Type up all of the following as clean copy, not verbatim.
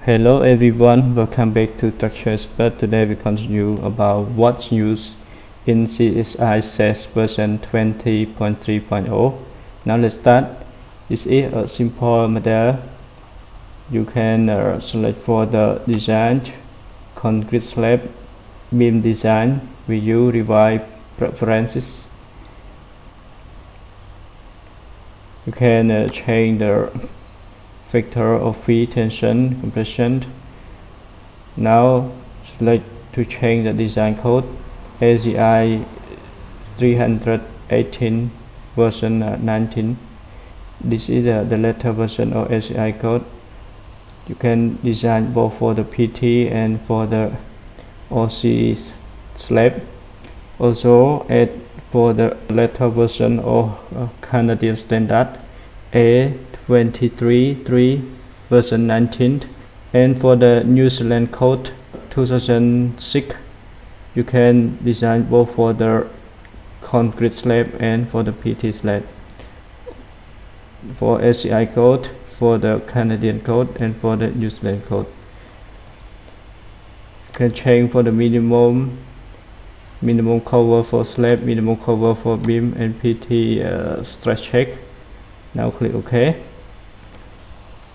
Hello everyone, welcome back to Structure Expert. Today we continue about what's used in CSI SAFE version 20.3.0. Now let's start. This is a simple model. You can select for the design, concrete slab, beam design. We use revise preferences. You can change the factor of free tension compression. Now select to change the design code ACI 318 version 19. This is the later version of ACI code. You can design both for the PT and for the OC slab. Also add for the later version of Canadian standard A23.3 version 19, and for the New Zealand code 2006 you can design both for the concrete slab and for the PT slab. For ACI code, for the Canadian code, and for the New Zealand code. You can change for the minimum cover for slab, minimum cover for beam, and PT stretch check. Now click OK.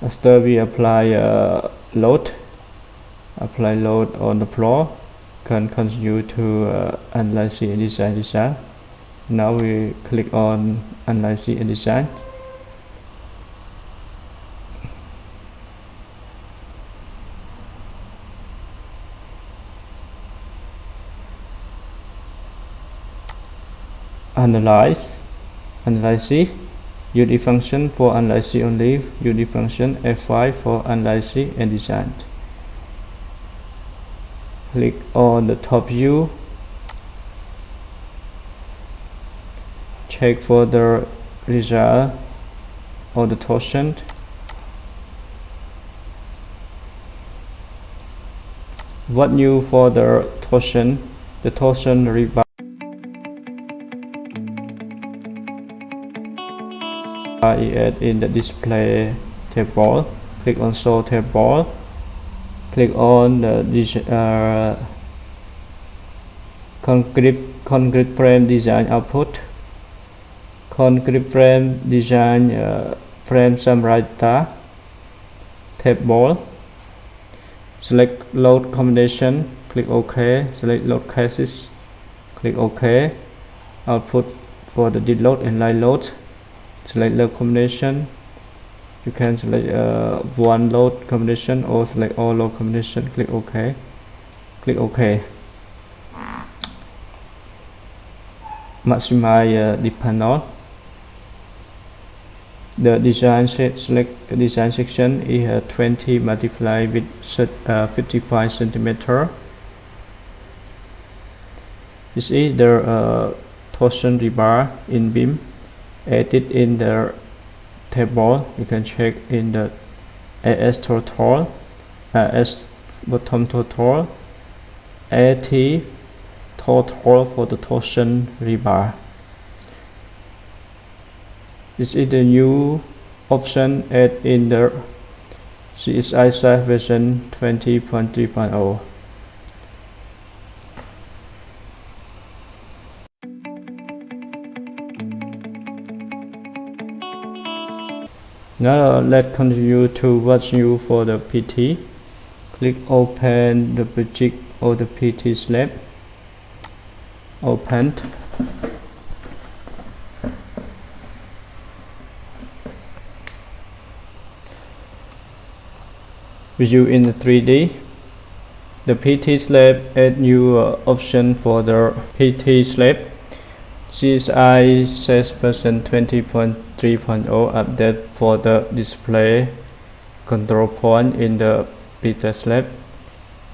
After we apply load on the floor, can continue to analyze and design. Now we click on analyze and design. Analyze use the function for analyze only, use the function F5 for analyze and design. Click on the top view, check for the result of the torsion. What new for the torsion rebar is in the display table. Click on show table. Click on the concrete frame design output. Concrete frame design frame summary data table. Select load combination. Click OK. Select load cases. Click OK. Output for the dead load and light load. Select load combination. You can select one load combination or select all load combination. Click OK. Click OK. Maximize the panel. The design select design section is 20 multiplied with 55 centimeter. This is the torsion rebar in beam. Edit in the table. You can check in the AS total, AS bottom total, AT total for the torsion rebar. This is the new option added in the CSI SAFE version 20.3.0. Now let's continue to what's new for the PT. Click open the project of the PT slab. Open. View in the 3D. The PT slab add new option for the PT slab. CSI SAFE version 20.3.0 update for the display control point in the PT slab.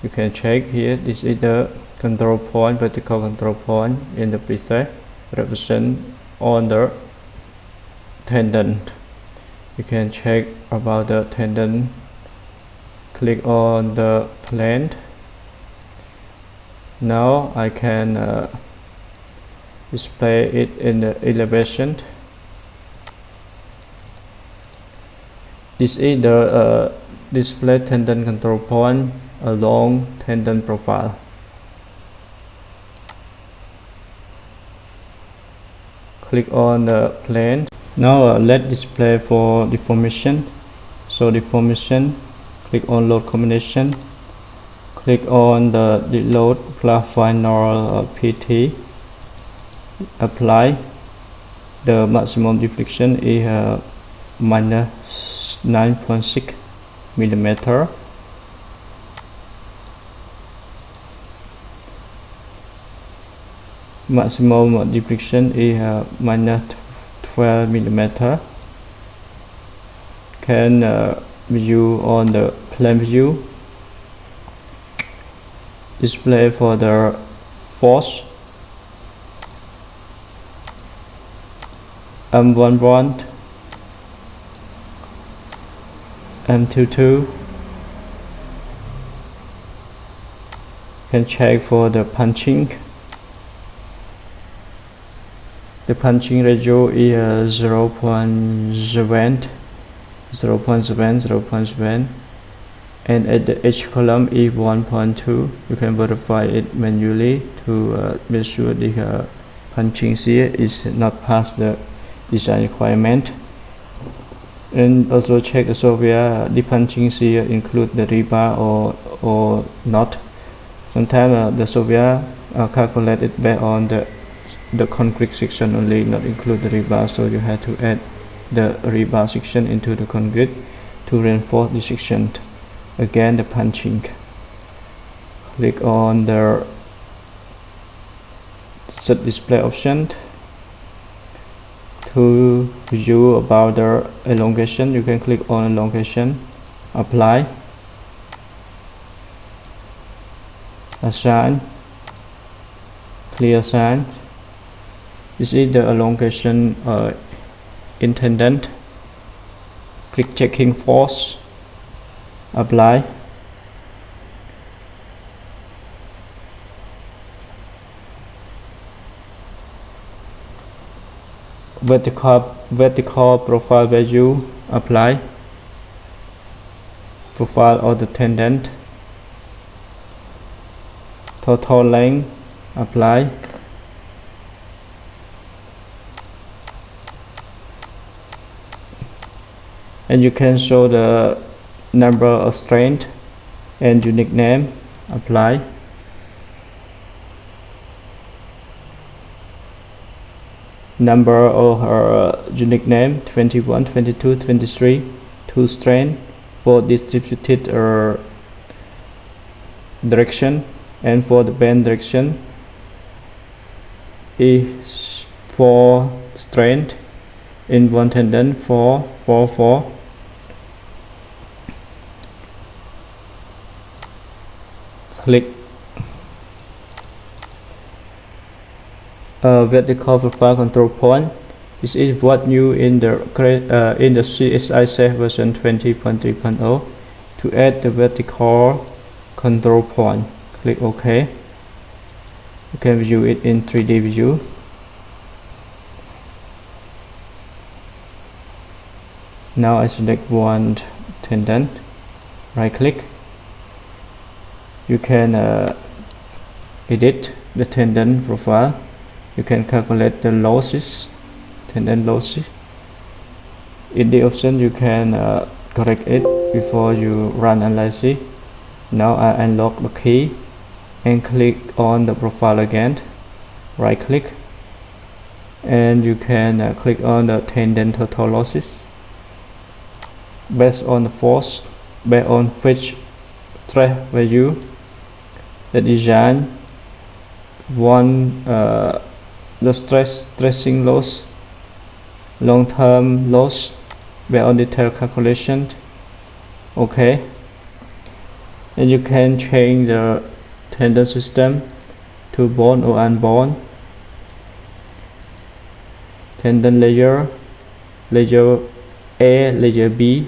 You can check here. This is the control point, vertical control point in the PT, represent on the tendon. You can check about the tendon. Click on the plane. Now I can display it in the elevation. This is the display tendon control point along tendon profile. Click on the plane. Now let display for deformation. So deformation, click on load combination. Click on the load plus final PT. Apply. The maximum deflection is minus 9.6 millimeter. Maximum deflection is minus 12 millimeter. Can view on the plan view. Display for the force. M11, M22. Can check for the punching. The punching ratio is 0.7, and at the H column is 1.2. You can verify it manually to make sure the punching here is not past the design requirement. And also check the software the punching here include the rebar or not. Sometimes the software calculate it based on the concrete section only, not include the rebar, so you have to add the rebar section into the concrete to reinforce the section. Again, the punching. Click on the set display option. To view about the elongation, you can click on elongation, apply, assign, clear assign. This is the elongation intended. Click checking force, apply. Vertical profile value, apply. Profile of the tendon. Total length, apply. And you can show the number of strength and unique name, apply. Number of her unique name 21, 22, 23, 2 strength for distributed direction, and for the bend direction is 4 strength in one tendon, 4, 4, 4. Click vertical profile control point. This is what new in the CSI SAFE version 20.3.0. To add the vertical control point, click OK. You can view it in 3D view. Now I select one tendon, right click. You can edit the tendon profile. You can calculate the losses, tendon losses. In the option you can correct it before you run analysis. Now I unlock the key and click on the profile again, right click, and you can click on the tendon total losses. Based on the force, based on which stress value, the design one the stressing loss, long-term loss, based on detailed calculation. Okay, and you can change the tendon system to bone or unbone. Tendon layer, layer A, layer B.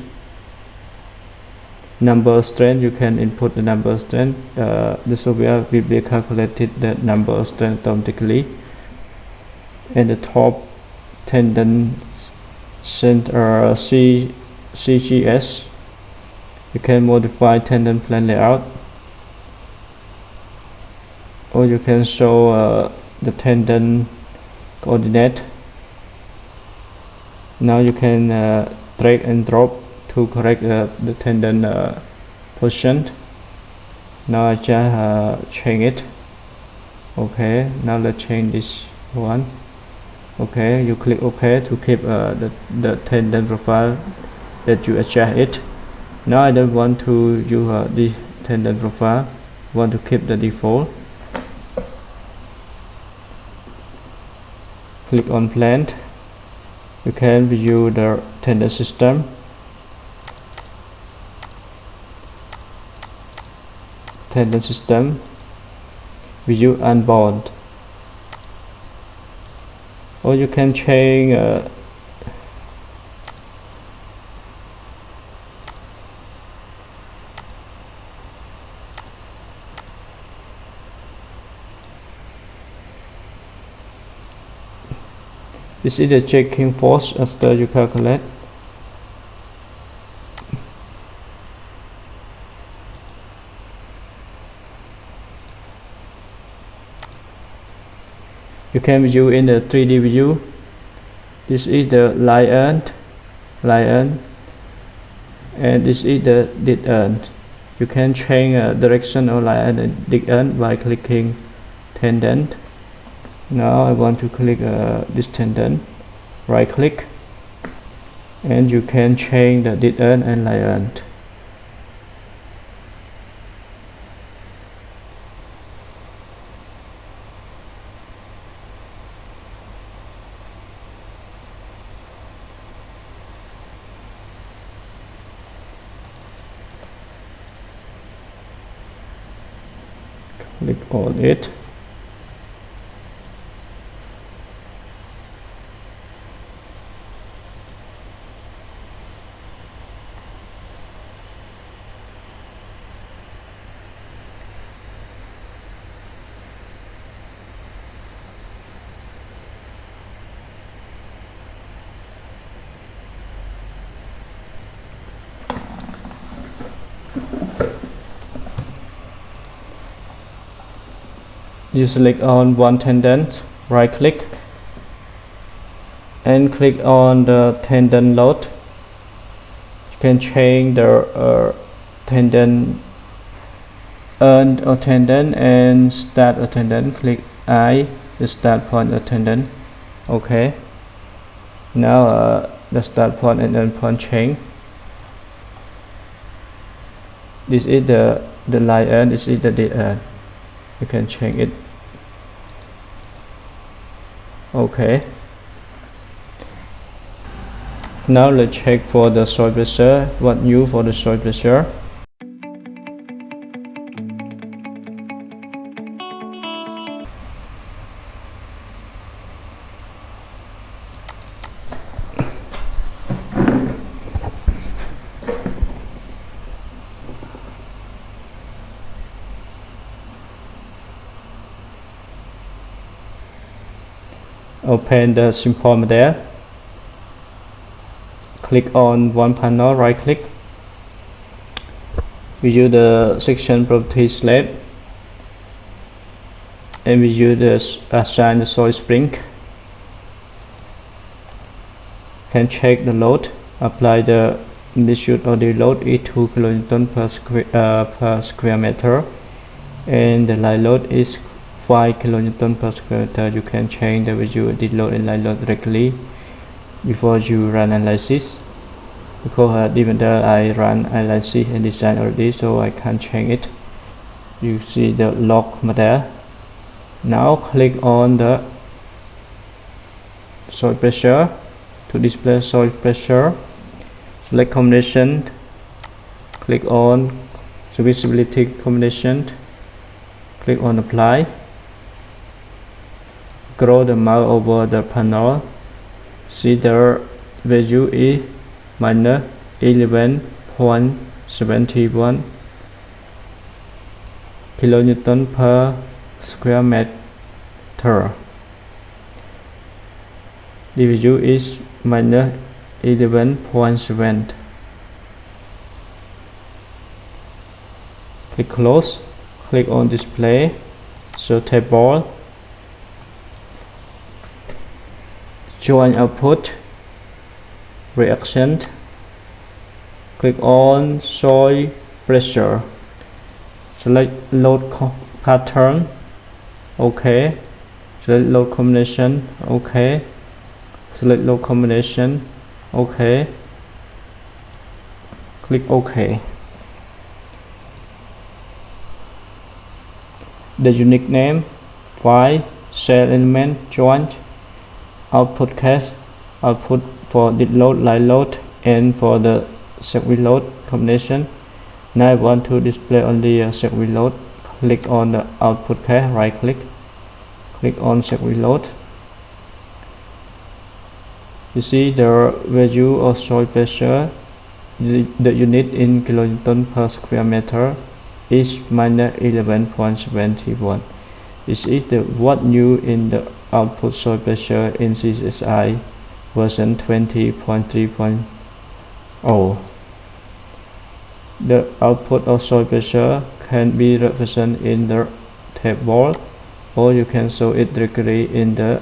Number of strength, you can input the number of strength. The software will be calculated the number of strength automatically. And the top tendon center CGS You can modify tendon plan layout, or you can show the tendon coordinate. Now you can drag and drop to correct the tendon position. Now I just change it. Okay, now let's change this one. Okay, you click OK to keep the tendon profile that you adjust it. Now I don't want to use the tendon profile, want to keep the default. Click on plant. You can view the tendon system. Tendon system, view unbound. Or you can change this is the checking force after you calculate. You can view in the 3D view. This is the line and this is the dead end. You can change direction of line and dead end by clicking tendon. Now I want to click this tendon, right click, and you can change the dead end and line end. Click on it. You select on one tendon, right click, and click on the tendon load. You can change the tendon end of tendon and start a tendon. Click I, the start point of tendon. Okay. Now the start point and end point change. This is the line end. This is the dead end. You can change it. Okay. Now let's check for the soil pressure. What new for the soil pressure? Open the simple model. Click on one panel, right click. View the section property slab and view the assign the soil spring. Can check the load. Apply the institute or the load is 2 kN per square meter, and the line load is 5 kN per square meter. You can change the visual dead load and line load directly before you run analysis. Because even though I run analysis and design already, so I can't change it. You see the log model. Now click on the soil pressure to display soil pressure. Select combination. Click on visibility combination. Click on apply. Scroll the mouse over the panel. See the value is minus 11.71 kilonewton per square meter. The value is minus 11.7. click close, click on display, show table, join output, reaction, click on soil pressure, select load pattern, OK, select load combination, OK, select load combination, OK, click OK. The unique name, file, cell element, joint, output case, output for did load, line load, and for the set reload combination. Now I want to display only a set reload. Click on the output case, right click, click on set reload. You see the value of soil pressure, the unit in kilonewton per square meter is minus 11.71. This is the what new in the output soil pressure in CSI version 20.3.0. The output of soil pressure can be represented in the table, or you can show it directly in the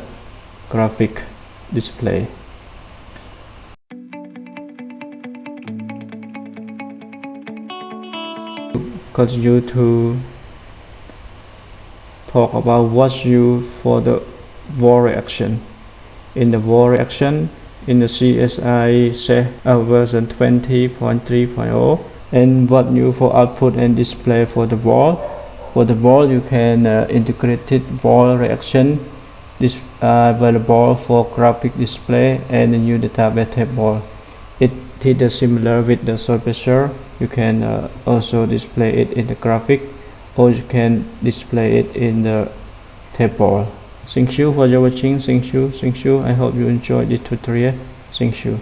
graphic display. Continue to talk about what's used for the wall reaction. In the wall reaction, in the CSI SAFE version 20.3.0, and what new for output and display for the wall. For the wall, you can integrated wall reaction. This available for graphic display and a new database table. It is similar with the soil pressure. You can also display it in the graphic, or you can display it in the table. Thank you for your watching. Thank you. I hope you enjoyed this tutorial. Thank you.